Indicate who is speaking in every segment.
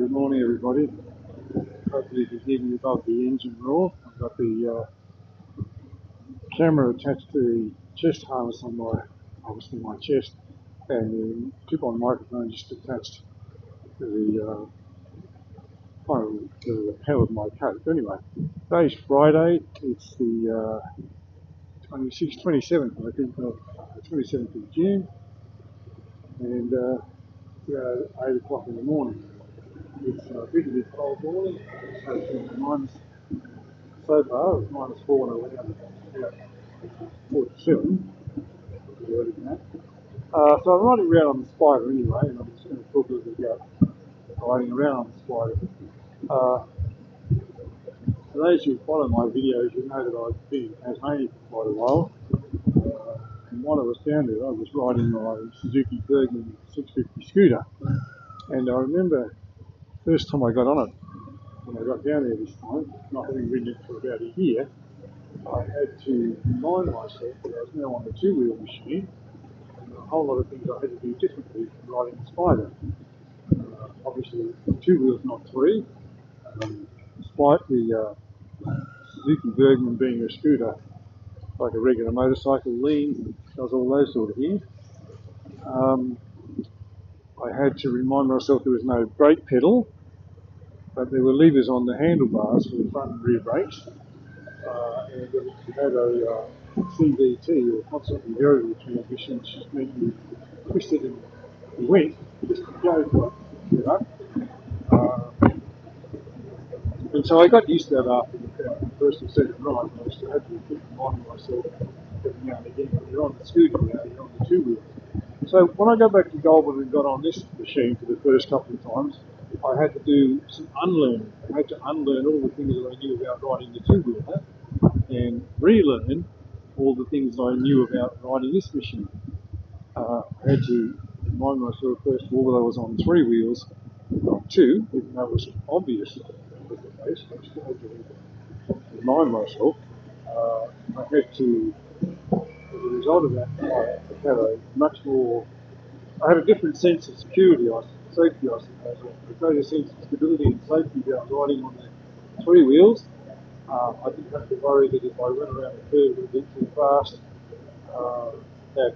Speaker 1: Good morning, everybody. Hopefully you can hear me above the engine roar. I've got the camera attached to the chest harness on obviously my chest, and the clip-on microphone just attached to the the panel of my coat. Anyway, today's Friday. It's the 27th, I think, of 27th of June, and it's 8 o'clock in the morning. It's a bit cold morning. So it's minus, so far it's -4 and around about 47. So I'm riding around on the Spyder anyway, and I'm just going to talk a little bit about riding around on the Spyder. For those who follow my videos, you know that I've been in Tasmania for quite a while. And while I was down there, I was riding my Suzuki Burgman 650 scooter. And I remember the first time I got on it, when I got down there this time, not having ridden it for about a year, I had to remind myself that I was now on the two-wheel machine, and a whole lot of things I had to do differently from riding the Spyder. Obviously, two wheels, not three. Despite the Suzuki Burgman being a scooter, like a regular motorcycle, leans and does all those sort of things. I had to remind myself there was no brake pedal, but there were levers on the handlebars for the front and rear brakes. And you had a CVT, or constantly variable transmission, which just meant you twisted and you went just to go for it. And so I got used to that after the first or second ride. I just had to keep reminding myself every now and again when you're on the scooter, you're on the two wheels. So when I go back to Goulburn and got on this machine for the first couple of times, I had to do some unlearning. I had to unlearn all the things that I knew about riding the two-wheeler and relearn all the things I knew about riding this machine. I had to remind myself, first of all, that I was on three wheels, not two, even though it was obvious that was the case. I still had to remind myself. I had to, as a result of that, I had a different sense of security, safety, I suppose, a greater sense of stability and safety about riding on the three wheels. I didn't have to worry that if I went around the curve a bit too fast, that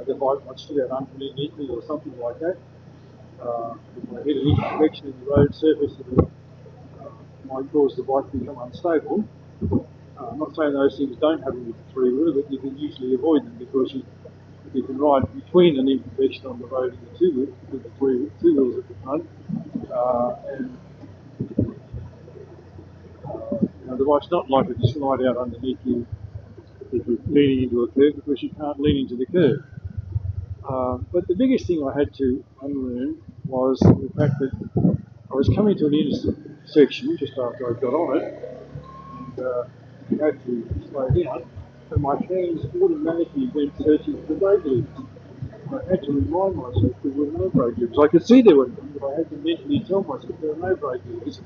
Speaker 1: there might still get underneath me or something like that. If I hit an imperfection in the road surface, that might cause the bike to become unstable. I'm not saying those things don't happen with the three-wheeler, but you can usually avoid them because you can ride between an imperfection on the road and the two-wheel, with the two wheels at the front, and the bike's not likely to slide out underneath you if you're leaning into a curve, because you can't lean into the curve. But the biggest thing I had to unlearn was the fact that I was coming to an intersection just after I got on it, and I had to slow down, and my hands automatically went searching for the brake levers. I had to remind myself there were no brake levers. I could see there were none, but I had to mentally tell myself there were no brake levers.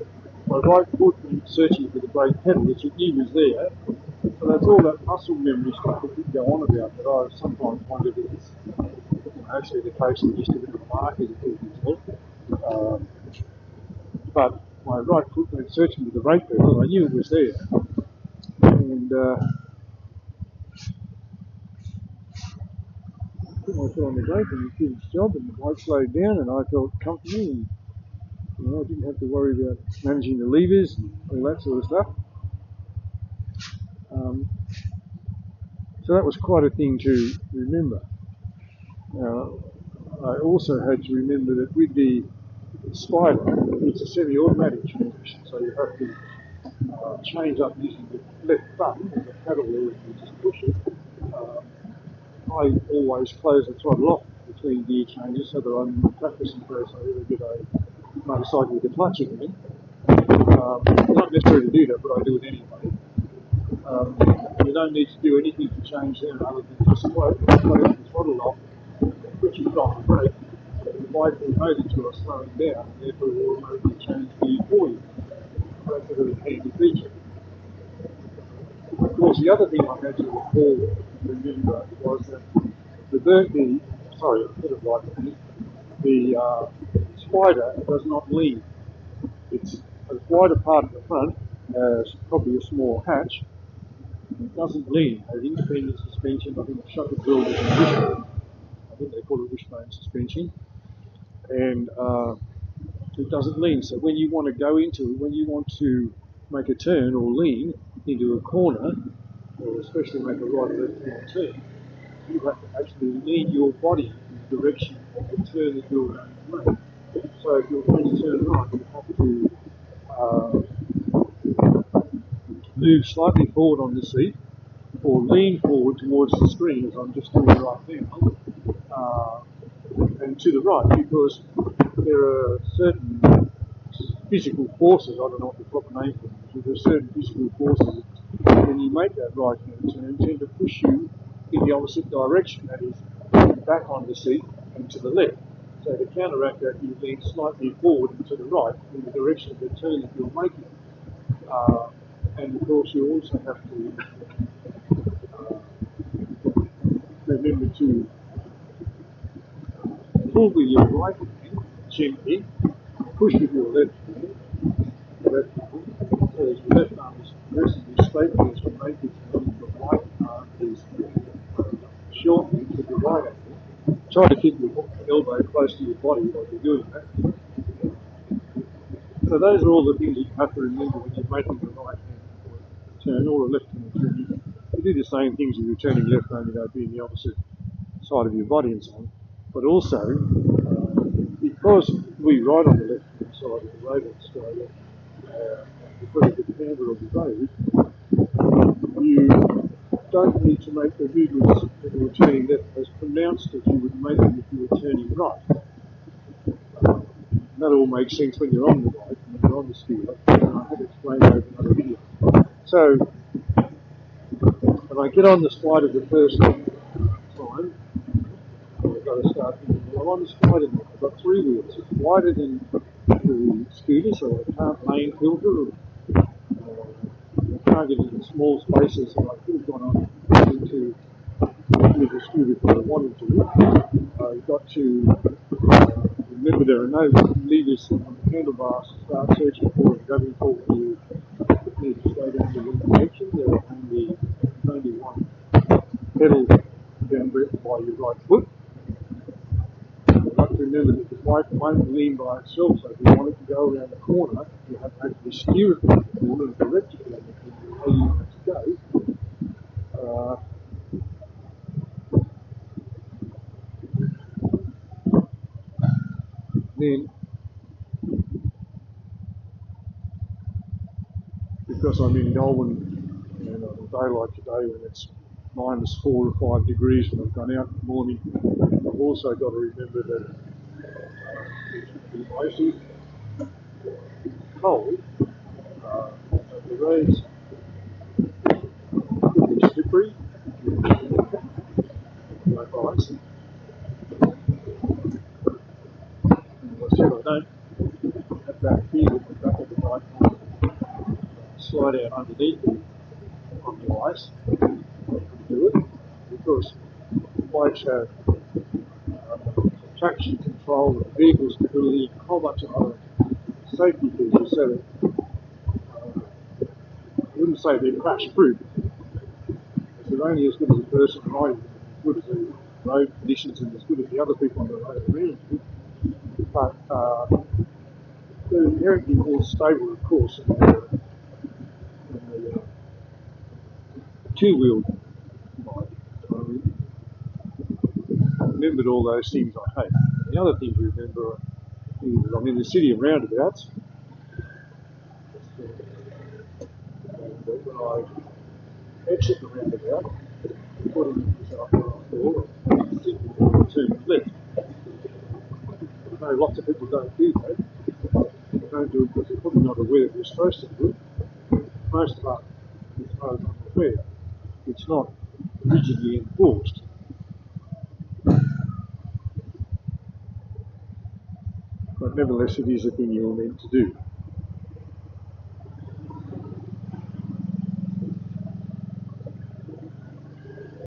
Speaker 1: My right foot went searching for the brake pedal, which it knew was there. So that's all that muscle memory stuff that didn't go on about that I sometimes wondered if it's actually the case that just a bit of a market but my right foot went searching for the brake pedal, and I knew it was there. And put my foot on the brake and it did its job, and the bike slowed down and I felt comfortable, and I didn't have to worry about managing the levers and all that sort of stuff. So that was quite a thing to remember. I also had to remember that with the Spyder, it's a semi-automatic transmission, so you have to change up using the left thumb as a paddle wheel and you just push it. I always close the throttle off between gear changes so that I'm practicing first I ever get a motorcycle with a clutch again. Not necessary to do that, but I do it anyway. You don't need to do anything to change them other than just close the throttle off, switch it off the brake. The bike will know that you are slowing down, and therefore will automatically change gear for you. That's a very handy feature. Of course, the other thing I had to remember was that the Spyder does not lean. It's a wider part at the front, has probably a small hatch. It doesn't lean. It has independent suspension. I think the shutter build is a wishbone. I think they call it wishbone suspension. And it doesn't lean. So when you want to go into it, when you want to make a turn or lean into a corner, or especially make a right or left hand turn, you have to actually lean your body in the direction of the turn that you're going to make. So if you're going to turn right, you have to move slightly forward on the seat, or lean forward towards the screen, as I'm just doing right now, and to the right, because there are certain physical forces, I don't know what the proper name for them is, but there are certain physical forces when you make that right hand turn tend to push you in the opposite direction, that is, back on the seat and to the left. So to counteract that, you lean slightly forward and to the right in the direction of the turn that you're making. And of course, you also have to remember to pull with your right hand gently, push with your left hand, so as your left arm is progressively straightening as you make it, and your right arm is shortening with your right hand. Try to keep your elbow close to your body while you're doing that. So those are all the things that you have to remember when you're making the right hand turn or a left hand turn. You do the same things if you're turning left, only they'll be in the opposite side of your body and so on. But also, because we ride on the left hand side of the road in Australia, because of the camber of the road, you don't need to make the movements when you're turning left as pronounced as you would make them if you were turning right. That all makes sense when you're on the bike, when you're on the scooter, and I have explained that in another video. So, when I get on the Spyder the first time, I've got to start thinking, well, I'm on the Spyder now. I've got 3 wheels. It's wider than the scooter, so I can't lane filter, or I can't get into small spaces, and I could have gone on into with the scooter if I wanted to. I've got to remember there are no levers on the handlebars to start searching for and going for when you need to stay down the wrong direction. There are only one pedal down by your right foot. You've got to remember that the bike won't lean by itself, so if you want it to go around the corner, you have to actually steer it around the corner and direct it around the corner where you have to go. Then, because I'm in Melbourne, and on a day like today when it's -4 or 5 degrees when I've gone out in the morning, I've also got to remember that it's going to be icy, cold, the roads could be slippery, like ice. As I said, I don't have that fear with the back of the bike slide out underneath me on the ice. I can do it because bikes have traction control, vehicle stability, and a whole bunch of other safety features, so that I wouldn't say they're crash proof, because they're only as good as a person riding them, as good as the road conditions and as good as the other people on the road around you. But they're inherently more stable, of course, than a two-wheeled bike. I remembered all those things I hate. And the other thing to remember is that I'm in the city of roundabouts. And when I exit the roundabout, putting myself on the floor, turn left. I know lots of people don't do that. They don't do it because they're probably not aware that they're supposed to do it. Most of us, as far as I'm aware, it's not rigidly enforced. But nevertheless, it is a thing you're meant to do.